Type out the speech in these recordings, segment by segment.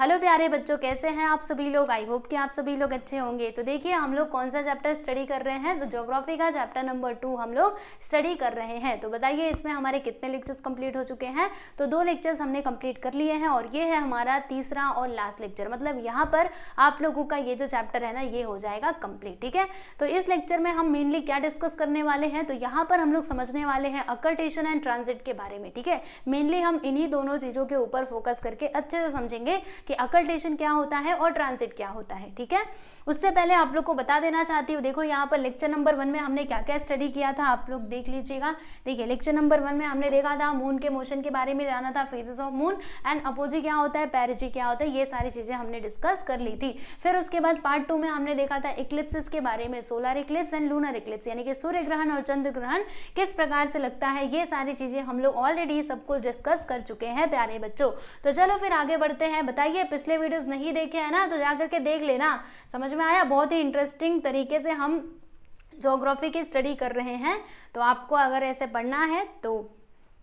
Hello प्यारे बच्चों, कैसे हैं आप सभी लोग। आई होप कि आप सभी लोग अच्छे होंगे। तो देखिए हम लोग कौन सा चैप्टर स्टडी कर रहे हैं, तो ज्योग्राफी का चैप्टर नंबर 2 हम लोग स्टडी कर रहे हैं। तो बताइए इसमें हमारे कितने लेक्चर्स कंप्लीट हो चुके हैं। तो 2 लेक्चर्स हमने कंप्लीट कर लिए हैं और ये है हमारा तीसरा और लास्ट लेक्चर। मतलब यहाँ पर आप लोगों का ये जो चैप्टर है ना, ये हो जाएगा कंप्लीट। ठीक है, तो इस लेक्चर में हम मेनली क्या डिस्कस करने वाले हैं, तो यहाँ पर हम लोग समझने वाले हैं अकल्टेशन एंड ट्रांजिट के बारे में। ठीक है, मेनली हम इन्हीं दोनों चीजों के ऊपर फोकस करके अच्छे से समझेंगे कि अकल्टेशन क्या होता है और ट्रांजिट क्या होता है। ठीक है, उससे पहले आप लोग को बता देना चाहती हूँ, देखो यहाँ पर लेक्चर नंबर 1 में हमने क्या क्या स्टडी किया था, आप लोग देख लीजिएगा। देखिए लेक्चर नंबर 1 में हमने देखा था मून के मोशन के बारे में जाना था, phases of moon and apogee क्या होता है, पेरिजी क्या होता है, ये सारी चीजें हमने डिस्कस कर ली थी। फिर उसके बाद पार्ट 2 में हमने देखा था इक्लिप्सिस के बारे में, solar Eclipse and lunar Eclipse, यानी कि सूर्य ग्रहण और चंद्र ग्रहण किस प्रकार से लगता है, ये सारी चीजें हम लोग ऑलरेडी सब कुछ डिस्कस कर चुके हैं प्यारे बच्चों। तो चलो फिर आगे बढ़ते हैं। बताइए पिछले वीडियोस नहीं देखे हैं ना, तो जाकर के देख लेना। समझ में आया, बहुत ही इंटरेस्टिंग तरीके से हम ज्योग्राफी की स्टडी कर रहे हैं। तो आपको अगर ऐसे पढ़ना है तो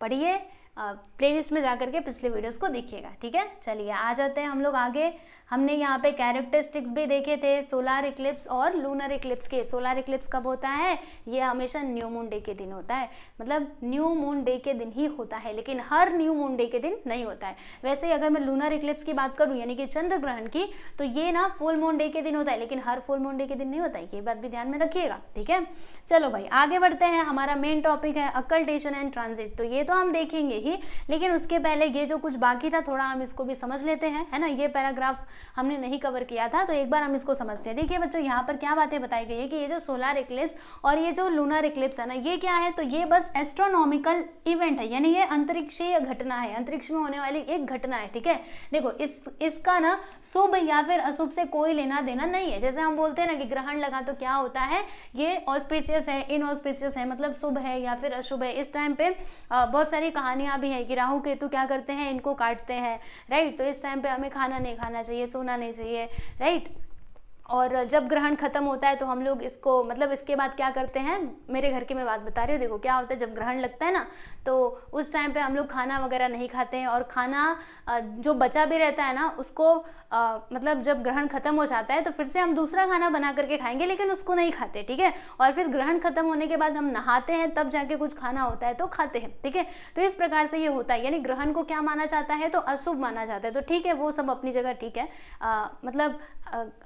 पढ़िए, प्लेलिस्ट में जाकर के पिछले वीडियोस को देखिएगा। ठीक है, चलिए आ जाते हैं हम लोग आगे। हमने यहाँ पे कैरेक्टरिस्टिक्स भी देखे थे सोलर इक्लिप्स और लूनर इक्लिप्स के। सोलर इक्लिप्स कब होता है, ये हमेशा न्यू मून डे के दिन होता है, मतलब न्यू मून डे के दिन ही होता है, लेकिन हर न्यू मून डे के दिन नहीं होता है। वैसे ही अगर मैं लूनर इक्लिप्स की बात करूँ यानी कि चंद्र ग्रहण की, तो ये ना फुल मून डे के दिन होता है, लेकिन हर फुल मून डे के दिन नहीं होता है, ये बात भी ध्यान में रखिएगा। ठीक है, चलो भाई आगे बढ़ते हैं। हमारा मेन टॉपिक है अकल्टेशन एंड ट्रांजिट। तो ये तो हम देखेंगे ही, लेकिन उसके पहले ये जो कुछ बाकी था थोड़ा हम इसको भी समझ लेते हैं, है ना। ये पैराग्राफ हमने नहीं कवर किया था, तो एक बार हम इसको समझते हैं। देखिए बच्चों यहाँ पर क्या बातें बताई गई है कि ये जो सोलर इक्लिप्स और ये जो लूनर इक्लिप्स है ना, ये क्या है, तो ये बस एस्ट्रोनॉमिकल इवेंट है, यानी ये अंतरिक्षीय घटना है, अंतरिक्ष में होने वाली एक घटना है। ठीक है, देखो इसका ना शुभ या फिर अशुभ से कोई लेना देना नहीं है। जैसे हम बोलते हैं ना कि ग्रहण लगा तो क्या होता है, ये ऑस्पिशियस है, इनऑस्पिशियस है, मतलब शुभ है या फिर अशुभ है। इस टाइम पे बहुत सारी कहानियां भी है कि राहु केतु क्या करते हैं, इनको काटते हैं, राइट। तो इस टाइम पे हमें खाना नहीं खाना चाहिए, सोना नहीं चाहिए, राइट। और जब ग्रहण खत्म होता है तो हम लोग इसको मतलब इसके बाद क्या करते हैं, मेरे घर की मैं बात बता रही हूँ। देखो क्या होता है, जब ग्रहण लगता है ना तो उस टाइम पे हम लोग खाना वगैरह नहीं खाते हैं, और खाना जो बचा भी रहता है ना उसको मतलब जब ग्रहण खत्म हो जाता है तो फिर से हम दूसरा खाना बना करके खाएंगे, लेकिन उसको नहीं खाते। ठीक है, और फिर ग्रहण खत्म होने के बाद हम नहाते हैं, तब जाके कुछ खाना होता है तो खाते हैं। ठीक है, तो इस प्रकार से ये होता है, यानी ग्रहण को क्या माना जाता है, तो अशुभ माना जाता है। तो ठीक है, वो सब अपनी जगह ठीक है, मतलब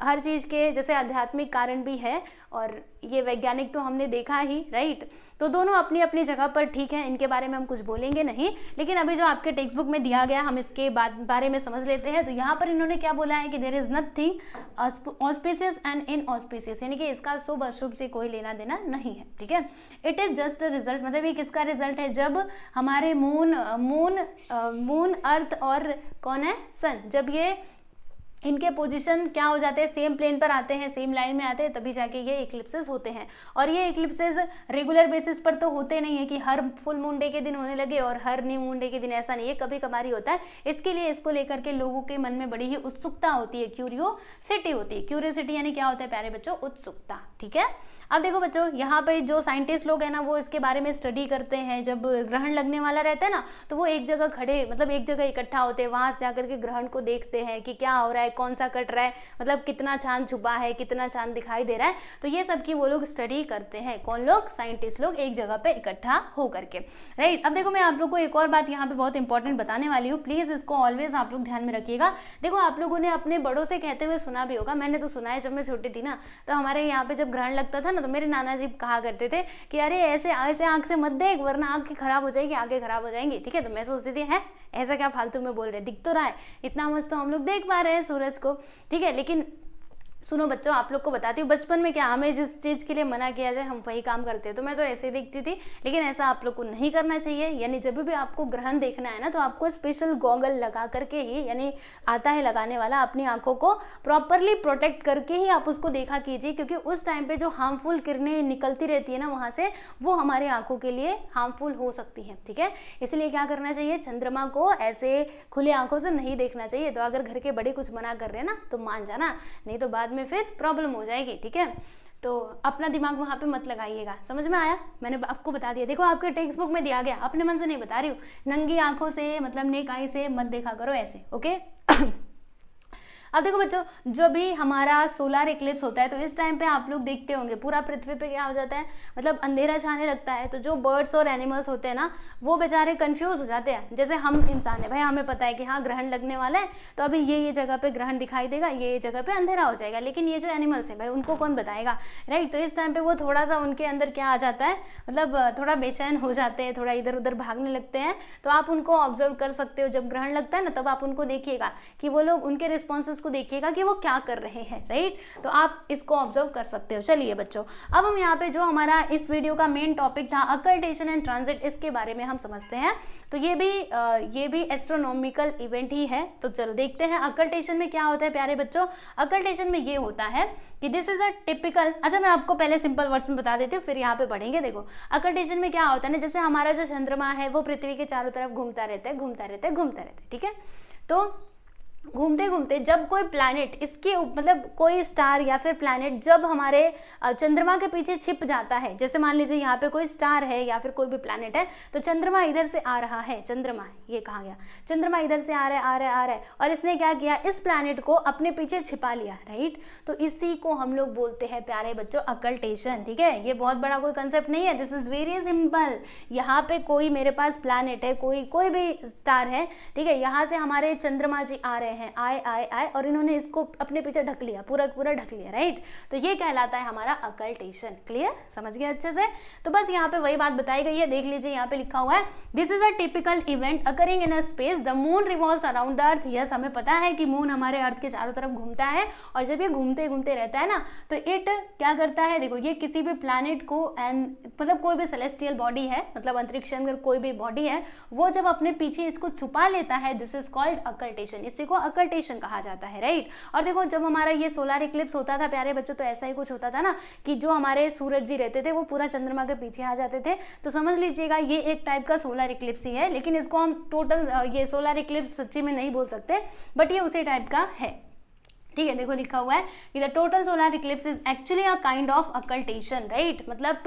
हर चीज के जैसे आध्यात्मिक कारण भी है और ये वैज्ञानिक तो हमने देखा ही, राइट। तो दोनों अपनी अपनी जगह पर ठीक है, इनके बारे में हम कुछ बोलेंगे नहीं, लेकिन अभी जो आपके टेक्स्ट बुक में दिया गया हम इसके बारे में समझ लेते हैं। तो यहाँ पर इन्होंने क्या बोला है कि there is nothing auspicious and inauspicious, यानी कि इसका शुभ अशुभ से कोई लेना देना नहीं है। ठीक है, it is just a result, मतलब ये किसका रिजल्ट है, जब हमारे मून अर्थ और कौन है, सन, जब ये इनके पोजीशन क्या हो जाते हैं, सेम प्लेन पर आते हैं, सेम लाइन में आते हैं, तभी जाके ये इक्लिप्सेस होते हैं। और ये इक्लिप्सेस रेगुलर बेसिस पर तो होते नहीं है कि हर फुल मून डे के दिन होने लगे और हर न्यू मून डे के दिन, ऐसा नहीं है, कभी कभार ही होता है। इसके लिए इसको लेकर के लोगों के मन में बड़ी ही उत्सुकता होती है, क्यूरियोसिटी होती है। क्यूरियोसिटी यानी क्या होता है प्यारे बच्चों, उत्सुकता। ठीक है, अब देखो बच्चों यहाँ पर जो साइंटिस्ट लोग हैं ना, वो इसके बारे में स्टडी करते हैं। जब ग्रहण लगने वाला रहता है ना, तो वो एक जगह खड़े, मतलब एक जगह इकट्ठा होते हैं, वहां से जाकर के ग्रहण को देखते हैं कि क्या हो रहा है, कौन सा कट रहा है, मतलब कितना चांद छुपा है, कितना चांद दिखाई दे रहा है। तो ये सब की वो लोग स्टडी करते हैं। कौन लोग, साइंटिस्ट लोग, एक जगह पे इकट्ठा हो करके, राइट। अब देखो मैं आप लोग को एक और बात यहाँ पे बहुत इंपॉर्टेंट बताने वाली हूँ, प्लीज इसको ऑलवेज आप लोग ध्यान में रखिएगा। देखो आप लोगों ने अपने बड़ों से कहते हुए सुना भी होगा, मैंने तो सुना है, जब मैं छोटी थी ना, तो हमारे यहाँ पे जब ग्रहण लगता था ना, तो मेरे नाना जी कहा करते थे कि अरे ऐसे ऐसे आंख से मत देख, वरना आंखें खराब हो जाएगी, आंखें खराब हो जाएंगी। ठीक है, तो मैं सोचती थी है ऐसा क्या फालतू में बोल रहे, दिख तो रहा है, इतना मस्त तो हम लोग देख पा रहे हैं सूरज को। ठीक है, लेकिन सुनो बच्चों, आप लोग को बताती हूँ, बचपन में क्या हमें जिस चीज़ के लिए मना किया जाए हम वही काम करते हैं। तो मैं तो ऐसे ही देखती थी, लेकिन ऐसा आप लोग को नहीं करना चाहिए। यानी जब भी आपको ग्रहण देखना है ना, तो आपको स्पेशल गॉगल लगा करके ही, यानी आता है लगाने वाला, अपनी आंखों को प्रॉपरली प्रोटेक्ट करके ही आप उसको देखा कीजिए, क्योंकि उस टाइम पे जो हार्मफुल किरणें निकलती रहती है ना वहाँ से, वो हमारी आंखों के लिए हार्मफुल हो सकती हैं। ठीक है, इसलिए क्या करना चाहिए, चंद्रमा को ऐसे खुले आंखों से नहीं देखना चाहिए। तो अगर घर के बड़े कुछ मना कर रहे हैं ना, तो मान जाना, नहीं तो बाद में फिर प्रॉब्लम हो जाएगी। ठीक है, तो अपना दिमाग वहाँ पे मत लगाइएगा। समझ में आया, मैंने आपको बता दिया। देखो आपके टेक्स्ट बुक में दिया गया, अपने मन से नहीं बता रही हूँ। नंगी आंखों से, मतलब नेक आई से मत देखा करो ऐसे, ओके। अब देखो बच्चों, जो भी हमारा सोलर इक्लिप्स होता है तो इस टाइम पे आप लोग देखते होंगे पूरा पृथ्वी पे क्या हो जाता है, मतलब अंधेरा छाने लगता है। तो जो बर्ड्स और एनिमल्स होते हैं ना, वो बेचारे कंफ्यूज हो जाते हैं। जैसे हम इंसान है भाई, हमें पता है कि हाँ ग्रहण लगने वाला है, तो अभी ये जगह पे ग्रहण दिखाई देगा, ये जगह पे अंधेरा हो जाएगा, लेकिन ये जो एनिमल्स है भाई उनको कौन बताएगा, राइट। तो इस टाइम पे वो थोड़ा सा उनके अंदर क्या आ जाता है, मतलब थोड़ा बेचैन हो जाते हैं, थोड़ा इधर उधर भागने लगते हैं। तो आप उनको ऑब्जर्व कर सकते हो, जब ग्रहण लगता है ना तब आप उनको देखिएगा कि वो लोग, उनके रिस्पॉन्सेस को देखिएगा कि वो क्या कर रहे हैं, राइट। तो आप इसको ऑब्जर्व कर सकते हो। चलिए बच्चों, अब हम यहाँ पे जो हमारा इस वीडियो का मेन टॉपिक था अकल्टेशन एंड ट्रांजिट, इसके बारे में हम समझते हैं। तो ये भी एस्ट्रोनॉमिकल इवेंट ही है। तो चलो देखते हैं अकल्टेशन में क्या होता है प्यारे बच्चों। अकल्टेशन में ये होता है कि दिस इज अ टिपिकल, अच्छा मैं आपको पहले सिंपल वर्ड्स में बता देती हूँ, फिर यहाँ पे पढ़ेंगे। देखो अकल्टेशन में क्या होता है ना, जैसे हमारा जो चंद्रमा है वो पृथ्वी के चारों तरफ घूमता रहता है, ठीक है। तो घूमते घूमते जब कोई प्लैनेट इसके मतलब कोई स्टार या फिर प्लैनेट जब हमारे चंद्रमा के पीछे छिप जाता है, जैसे मान लीजिए यहाँ पे कोई स्टार है या फिर कोई भी प्लैनेट है, तो चंद्रमा इधर से आ रहा है, चंद्रमा ये कहा गया, चंद्रमा इधर से आ रहा है और इसने क्या किया, इस प्लैनेट को अपने पीछे छिपा लिया, राइट। तो इसी को हम लोग बोलते हैं प्यारे बच्चों अकल्टेशन, ठीक है। ये बहुत बड़ा कोई कंसेप्ट नहीं है, दिस इज वेरी सिंपल। यहाँ पे कोई मेरे पास प्लैनेट है, कोई भी स्टार है, ठीक है, यहाँ से हमारे चंद्रमा जी आ रहे हैं, आए और इन्होंने इसको अपने पीछे ढक लिया, पूरा ढक लिया, राइट। तो ये कहलाता है हमारा अकल्टेशन। क्लियर, समझ गए अच्छे से। तो बस यहाँ पे वही बात बताई गई है, देख लीजिए यहाँ पे लिखा हुआ है, this is a typical event occurring in a space, the moon revolves around the earth. Yes, हमें पता है कि मून हमारे अर्थ के चारों तरफ घूमता है, और जब ये घूमते घूमते रहता है ना, तो इट क्या करता है, देखो ये किसी भी प्लैनेट को मतलब कोई भी सेलेस्टियल बॉडी है, मतलब अंतरिक्ष में कोई भी बॉडी है, वो जब अपने पीछे इसको छुपा लेता है, दिस इज कॉल्ड अकल्टेशन। इसी को अकल्टेशन कहा जाता है, राइट। और देखो जब हमारा ये सोलर इक्लिप्स होता था प्यारे बच्चों, तो ऐसा ही कुछ होता था ना कि जो हमारे सूरज जी रहते थे वो पूरा चंद्रमा के पीछे आ जाते थे। तो समझ लीजिएगा ये एक टाइप का सोलर इक्लिप्स ही है, लेकिन इसको हम टोटल ये सोलर इक्लिप्स सच्ची में नहीं बोल सकते, बट ये उसी टाइप का है, ठीक है। देखो लिखा हुआ है कि the total solar eclipse is actually a kind of occultation, right. मतलब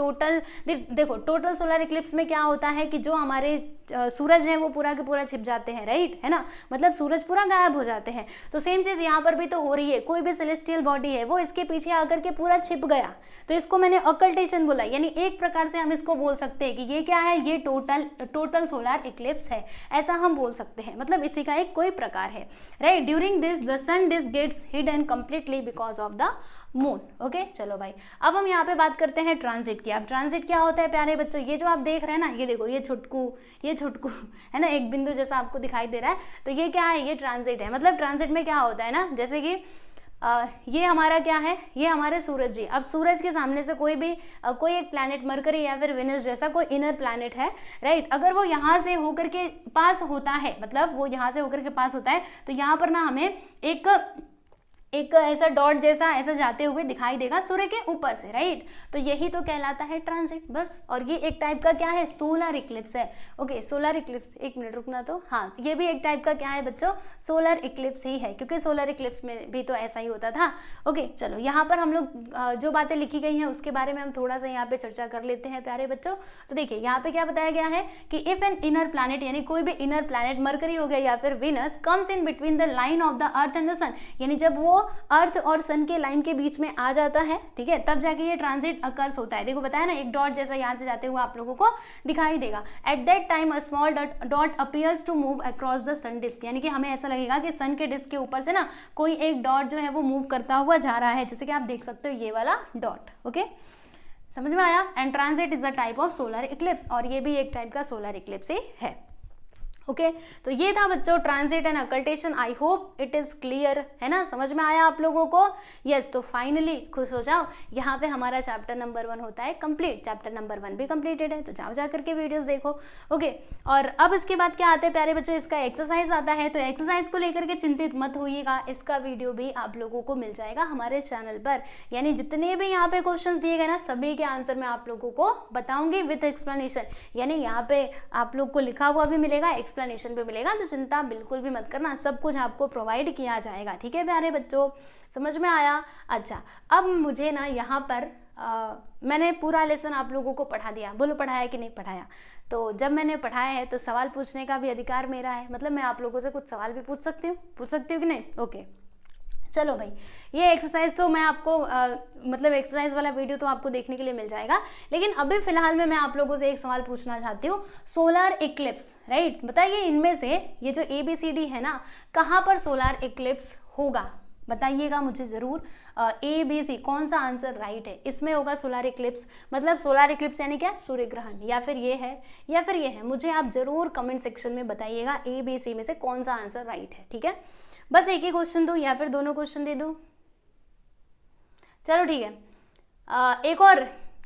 देखो टोटल सोलर इक्लिप्स में क्या होता है कि जो हमारे सूरज है वो पूरा के पूरा छिप जाते हैं, राइट, है ना, मतलब सूरज पूरा गायब हो जाते हैं। तो सेम चीज यहाँ पर भी तो हो रही है, कोई भी सेलेस्टियल बॉडी है वो इसके पीछे आकर के पूरा छिप गया, तो इसको मैंने अकल्टेशन बोला। यानी एक प्रकार से हम इसको बोल सकते हैं कि ये क्या है, ये टोटल सोलर इक्लिप्स है, ऐसा हम बोल सकते हैं, मतलब इसी का एक कोई प्रकार है, right. During this the sun disk gets hidden completely because of the moon. Okay चलो भाई, अब हम यहाँ पे बात करते हैं ट्रांजिट की। अब ट्रांजिट क्या होता है प्यारे बच्चों, ये जो आप देख रहे हैं ना, ये देखो ये छुटकू है ना, एक बिंदु जैसा आपको दिखाई दे रहा है, तो ये क्या है, ये ट्रांजिट है। मतलब ट्रांजिट में क्या होता है ना, जैसे कि ये हमारा क्या है, ये हमारे सूरज जी, अब सूरज के सामने से कोई एक प्लैनेट मरकरी या फिर वेनस जैसा कोई इनर प्लैनेट है, राइट, अगर वो यहाँ से होकर के पास होता है, मतलब वो यहाँ से होकर के पास होता है, तो यहाँ पर ना हमें एक ऐसा डॉट जैसा ऐसा जाते हुए दिखाई देगा सूर्य के ऊपर से, राइट। तो यही तो कहलाता है ट्रांजिट, बस। और ये एक टाइप का क्या है, सोलर इक्लिप्स है। ओके सोलर इक्लिप्स, एक मिनट रुकना, तो हाँ ये भी एक टाइप का क्या है बच्चों, सोलर इक्लिप्स ही है, क्योंकि सोलर इक्लिप्स में भी तो ऐसा ही होता था। ओके चलो, यहाँ पर हम लोग जो बातें लिखी गई हैं उसके बारे में हम थोड़ा सा यहाँ पे चर्चा कर लेते हैं प्यारे बच्चों। तो देखिए यहाँ पे क्या बताया गया है कि इफ एन इनर प्लैनेट, यानी कोई भी इनर प्लैनेट मरकरी हो गया या फिर Venus, comes in between the line of the earth and the sun, यानी जब वो अर्थ और सन के लाइन के बीच में आ जाता है, ठीक है, तब जाके ये ट्रांजिट अकर्स होता है। देखो बताया ना, एक डॉट जैसा यहाँ से जाते हुए आप लोगों को दिखाई देगा। At that time a small dot appears to move across the sun disk, यानी कि हमें ऐसा लगेगा कि सन के डिस्क के ऊपर से ना कोई एक डॉट जो है वो मूव करता हुआ जा रहा है, जैसे कि आप देख सकते हो ये वाला डॉट। ओके समझ में आया। And transit is a type of solar Eclipse, और ये भी एक टाइप का सोलर इक्लिप्स ही है। ओके तो ये था बच्चों transit and occultation. I hope it is clear, है ना, समझ में आया आप लोगों को। यस तो फाइनली खुश हो जाओ, यहाँ पे हमारा चैप्टर नंबर 1 होता है कंप्लीट। चैप्टर नंबर 1 भी कंप्लीटेड है, तो जाओ जा करके वीडियोस देखो। ओके और अब इसके बाद क्या आता है प्यारे बच्चों, इसका एक्सरसाइज आता है। तो एक्सरसाइज को लेकर के चिंतित मत होइएगा, इसका वीडियो भी आप लोगों को मिल जाएगा हमारे चैनल पर। यानी जितने भी यहाँ पे क्वेश्चन दिए गए ना, सभी के आंसर मैं आप लोगों को बताऊंगी विथ एक्सप्लेनेशन। यानी यहाँ पे आप लोग को लिखा हुआ भी मिलेगा, एक्सप्लेनेशन भी मिलेगा, तो चिंता बिल्कुल भी मत करना, सब कुछ आपको प्रोवाइड किया जाएगा। ठीक है प्यारे बच्चों, समझ में आया। अच्छा अब मुझे ना यहाँ पर मैंने पूरा लेसन आप लोगों को पढ़ा दिया, बोलो पढ़ाया कि नहीं पढ़ाया। तो जब मैंने पढ़ाया है तो सवाल पूछने का भी अधिकार मेरा है, मतलब मैं आप लोगों से कुछ सवाल भी पूछ सकती हूँ कि नहीं। ओके चलो भाई, ये एक्सरसाइज तो मैं आपको मतलब एक्सरसाइज वाला वीडियो तो आपको देखने के लिए मिल जाएगा, लेकिन अभी फिलहाल में मैं आप लोगों से एक सवाल पूछना चाहती हूँ। सोलर इक्लिप्स, राइट, बताइए इनमें से ये जो ABCD है ना, कहाँ पर सोलर इक्लिप्स होगा, बताइएगा मुझे जरूर। ABC कौन सा आंसर राइट है, इसमें होगा सोलर इक्लिप्स। मतलब सोलर इक्लिप्स यानी क्या, सूर्य ग्रहण, या फिर ये है या फिर ये है, मुझे आप जरूर कमेंट सेक्शन में बताइएगा ABC में से कौन सा आंसर राइट है, ठीक है। बस एक ही क्वेश्चन दूं या फिर दोनों क्वेश्चन दे दूं, चलो ठीक है।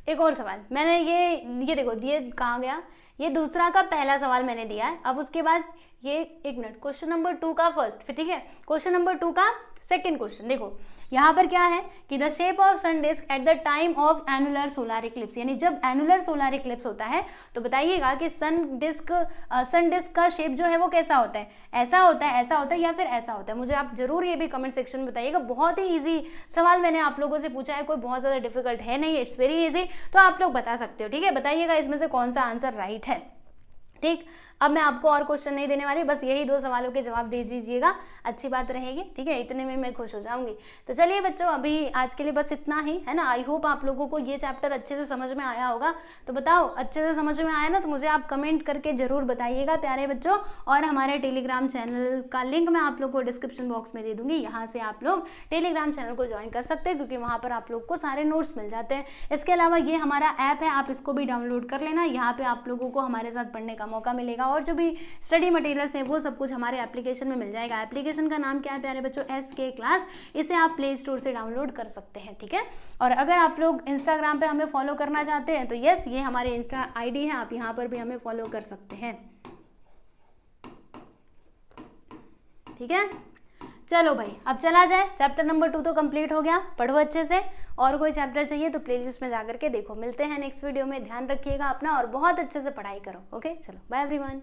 एक और सवाल मैंने ये देखो ये कहाँ गया, ये दूसरा का पहला सवाल मैंने दिया है। अब उसके बाद ये एक मिनट, क्वेश्चन नंबर 2 का फर्स्ट, फिर ठीक है, क्वेश्चन नंबर 2 का सेकंड क्वेश्चन देखो यहाँ पर क्या है कि the shape of sun disk at the time of annular solar eclipse, यानी जब एनुलर सोलर इक्लिप्स होता है तो बताइएगा कि सन डिस्क का शेप जो है वो कैसा होता है, ऐसा होता है, ऐसा होता है या फिर ऐसा होता है। मुझे आप जरूर ये भी कमेंट सेक्शन में बताइएगा। बहुत ही ईजी सवाल मैंने आप लोगों से पूछा है, कोई बहुत ज़्यादा डिफिकल्ट है नहीं, इट्स वेरी ईजी, तो आप लोग बता सकते हो, ठीक है। बताइएगा इसमें से कौन सा आंसर राइट है, ठीक। अब मैं आपको और क्वेश्चन नहीं देने वाली, बस यही 2 सवालों के जवाब दे दीजिएगा, अच्छी बात रहेगी, ठीक है, इतने में मैं खुश हो जाऊंगी। तो चलिए बच्चों, अभी आज के लिए बस इतना ही है ना। आई होप आप लोगों को ये चैप्टर अच्छे से समझ में आया होगा। तो बताओ, अच्छे से समझ में आया ना, तो मुझे आप कमेंट करके जरूर बताइएगा प्यारे बच्चों। और हमारे टेलीग्राम चैनल का लिंक मैं आप लोग को डिस्क्रिप्शन बॉक्स में दे दूंगी, यहाँ से आप लोग टेलीग्राम चैनल को ज्वाइन कर सकते हैं, क्योंकि वहाँ पर आप लोग को सारे नोट्स मिल जाते हैं। इसके अलावा ये हमारा ऐप है, आप इसको भी डाउनलोड कर लेना, यहाँ पे आप लोगों को हमारे साथ पढ़ने का मौका मिलेगा, और जो भी स्टडी मटेरियल्स है वो सब कुछ हमारे एप्लीकेशन में मिल जाएगा। एप्लीकेशन का नाम क्या है प्यारे बच्चों, SK क्लास, इसे आप प्ले स्टोर से डाउनलोड कर सकते हैं, ठीक है। और अगर आप लोग इंस्टाग्राम पे हमें फॉलो करना चाहते हैं तो यस, ये हमारे इंस्टा ID है, आप यहाँ पर भी हमें फॉलो कर सकते हैं, ठीक है। चलो भाई, अब चला जाए, चैप्टर नंबर 2 तो कंप्लीट हो गया, पढ़ो अच्छे से। और कोई चैप्टर चाहिए तो प्लेलिस्ट में जाकर के देखो। मिलते हैं नेक्स्ट वीडियो में, ध्यान रखिएगा अपना और बहुत अच्छे से पढ़ाई करो, ओके। चलो बाय एवरीवन।